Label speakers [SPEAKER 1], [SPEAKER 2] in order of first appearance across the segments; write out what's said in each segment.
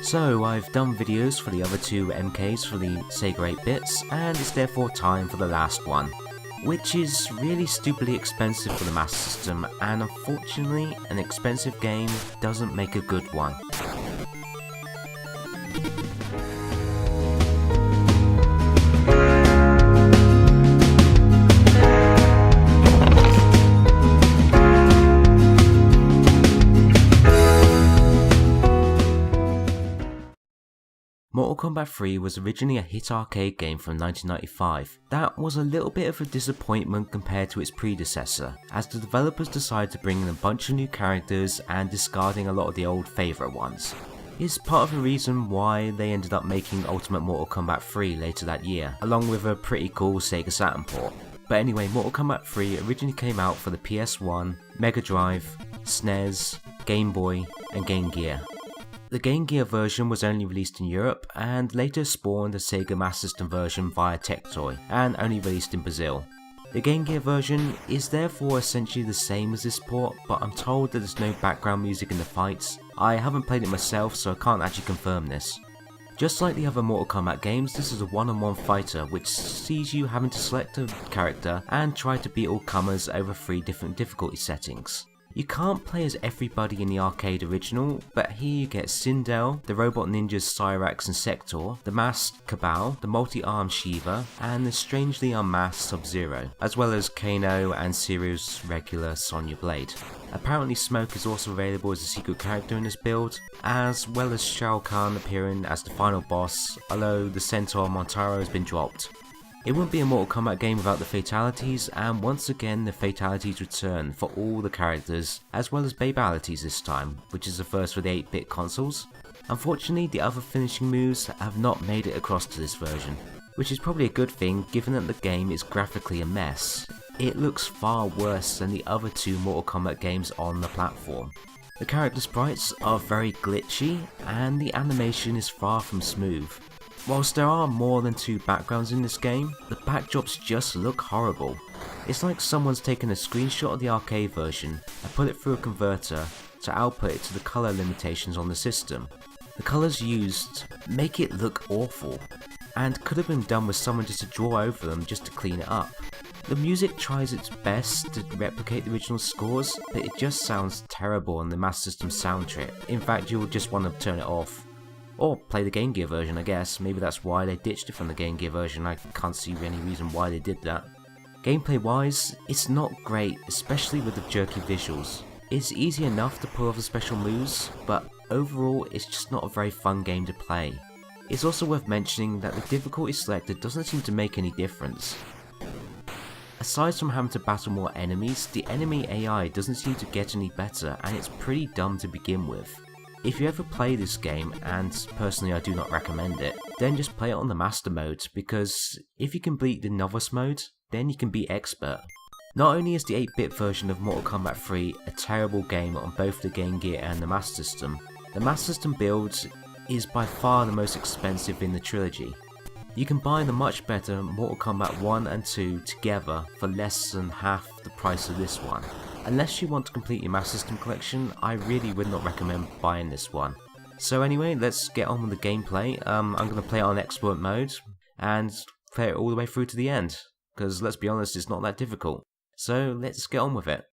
[SPEAKER 1] So I've done videos for the other two MKs for the Sega 8-bits, and it's therefore time for the last one, which is really stupidly expensive for the Master System, and unfortunately an expensive game doesn't make a good one. Mortal Kombat 3 was originally a hit arcade game from 1995. That was a little bit of a disappointment compared to its predecessor, as the developers decided to bring in a bunch of new characters and discarding a lot of the old favourite ones. It's part of the reason why they ended up making Ultimate Mortal Kombat 3 later that year, along with a pretty cool Sega Saturn port. But anyway, Mortal Kombat 3 originally came out for the PS1, Mega Drive, SNES, Game Boy and Game Gear. The Game Gear version was only released in Europe and later spawned a Sega Master System version via Tectoy and only released in Brazil. The Game Gear version is therefore essentially the same as this port, but I'm told that there's no background music in the fights. I haven't played it myself, so I can't actually confirm this. Just like the other Mortal Kombat games, this is a one-on-one fighter which sees you having to select a character and try to beat all comers over 3 different difficulty settings. You can't play as everybody in the arcade original, but here you get Sindel, the robot ninjas Cyrax and Sektor, the masked Kabal, the multi-armed Sheeva, and the strangely unmasked Sub-Zero, as well as Kano and Serial's regular Sonya Blade. Apparently Smoke is also available as a secret character in this build, as well as Shao Kahn appearing as the final boss, although the Centaur Motaro has been dropped. It wouldn't be a Mortal Kombat game without the fatalities, and once again the fatalities return for all the characters, as well as babalities this time, which is the first for the 8-bit consoles. Unfortunately, the other finishing moves have not made it across to this version, which is probably a good thing given that the game is graphically a mess. It looks far worse than the other 2 Mortal Kombat games on the platform. The character sprites are very glitchy, and the animation is far from smooth. Whilst there are more than 2 backgrounds in this game, the backdrops just look horrible. It's like someone's taken a screenshot of the arcade version and put it through a converter to output it to the colour limitations on the system. The colours used make it look awful, and could have been done with someone just to draw over them just to clean it up. The music tries its best to replicate the original scores, but it just sounds terrible on the Master System soundtrack. In fact, you'll just want to turn it off. Or play the Game Gear version, I guess. Maybe that's why they ditched it from the Game Gear version. I can't see any reason why they did that. Gameplay wise, it's not great, especially with the jerky visuals. It's easy enough to pull off the special moves, but overall it's just not a very fun game to play. It's also worth mentioning that the difficulty selector doesn't seem to make any difference. Aside from having to battle more enemies, the enemy AI doesn't seem to get any better, and it's pretty dumb to begin with. If you ever play this game, and personally I do not recommend it, then just play it on the Master mode, because if you can beat the Novice mode, then you can be Expert. Not only is the 8-bit version of Mortal Kombat 3 a terrible game on both the Game Gear and the Master System, the Master System build is by far the most expensive in the trilogy. You can buy the much better Mortal Kombat 1 and 2 together for less than half the price of this one. Unless you want to complete your Master System collection, I really would not recommend buying this one. So anyway, let's get on with the gameplay. I'm going to play it on Expert mode and play it all the way through to the end, because let's be honest, it's not that difficult. So let's get on with it.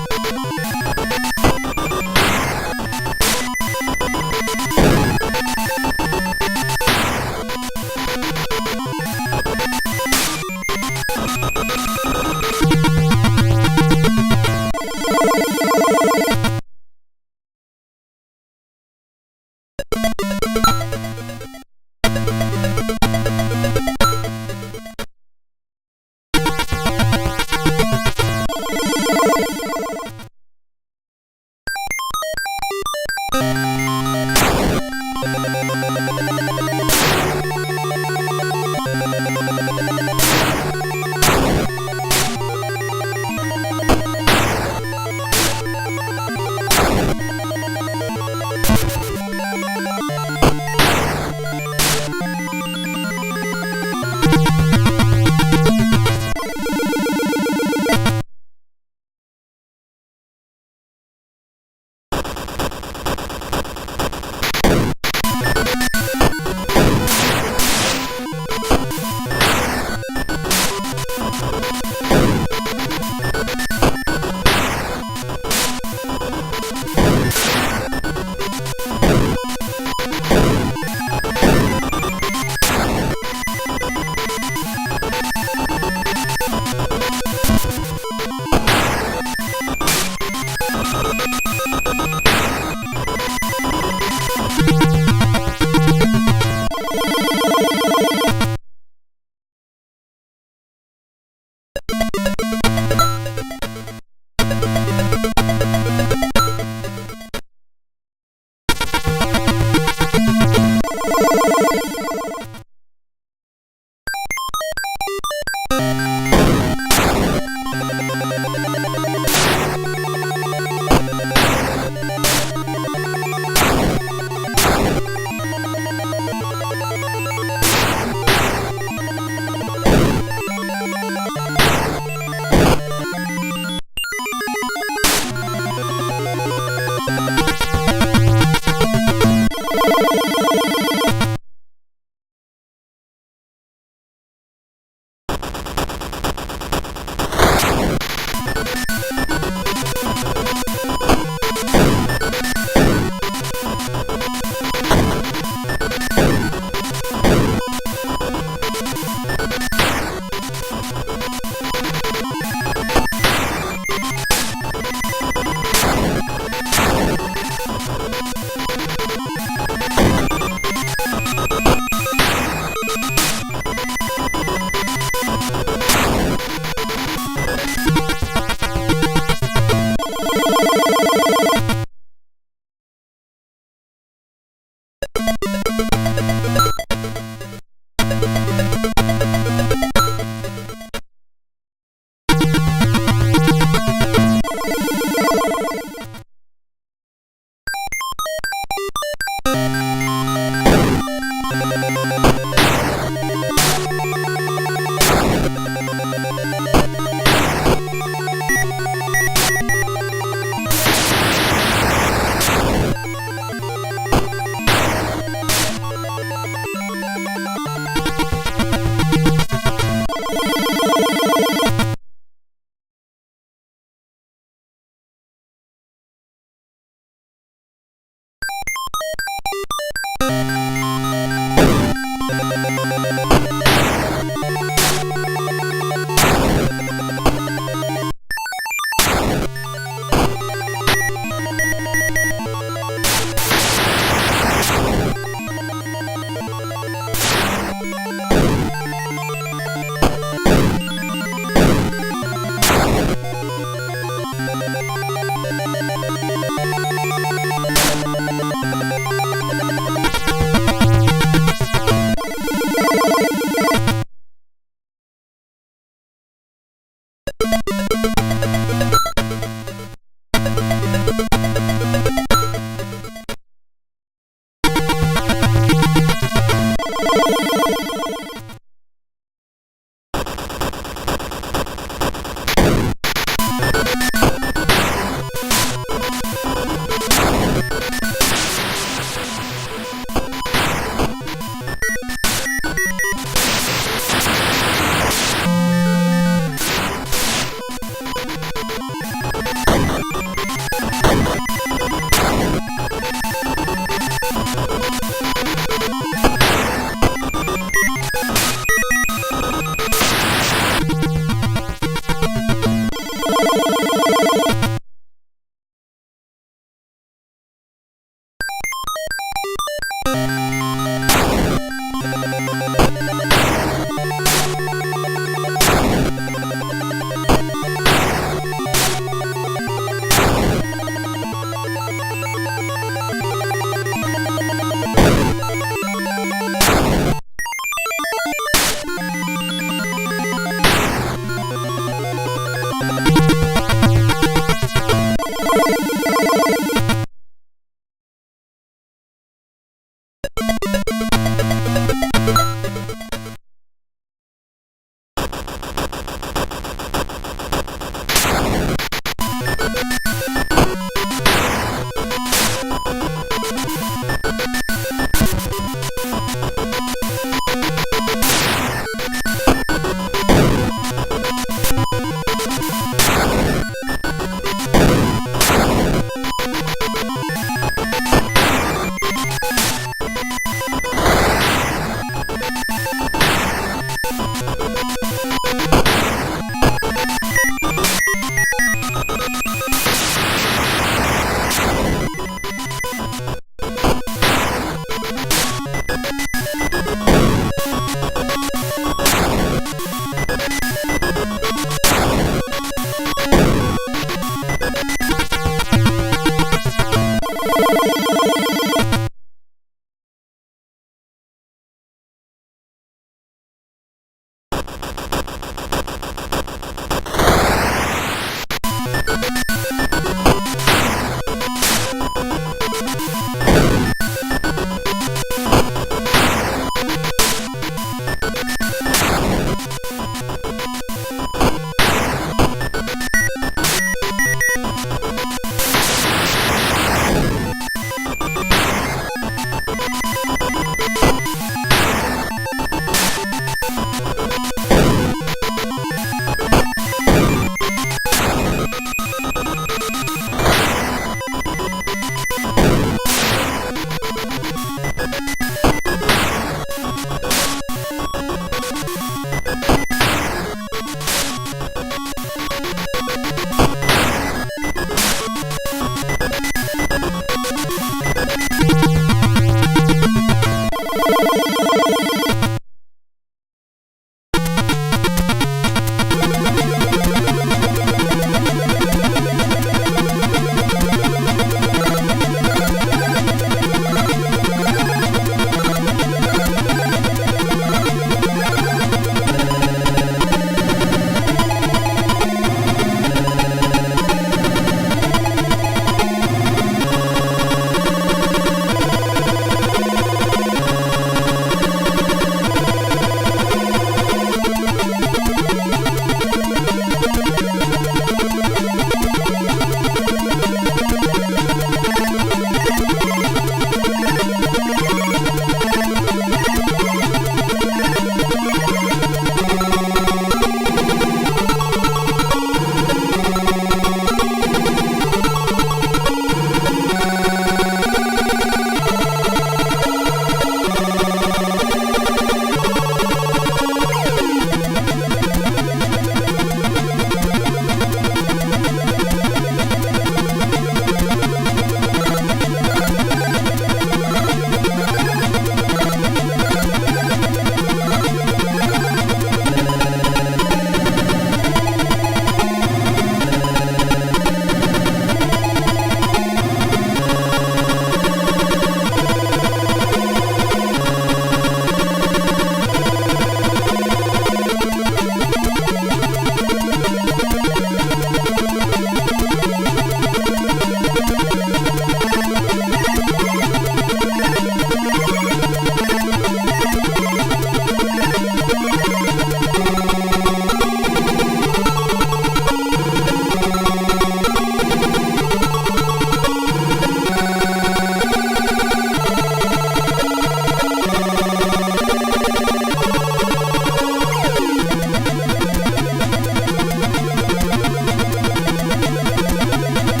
[SPEAKER 2] Bye.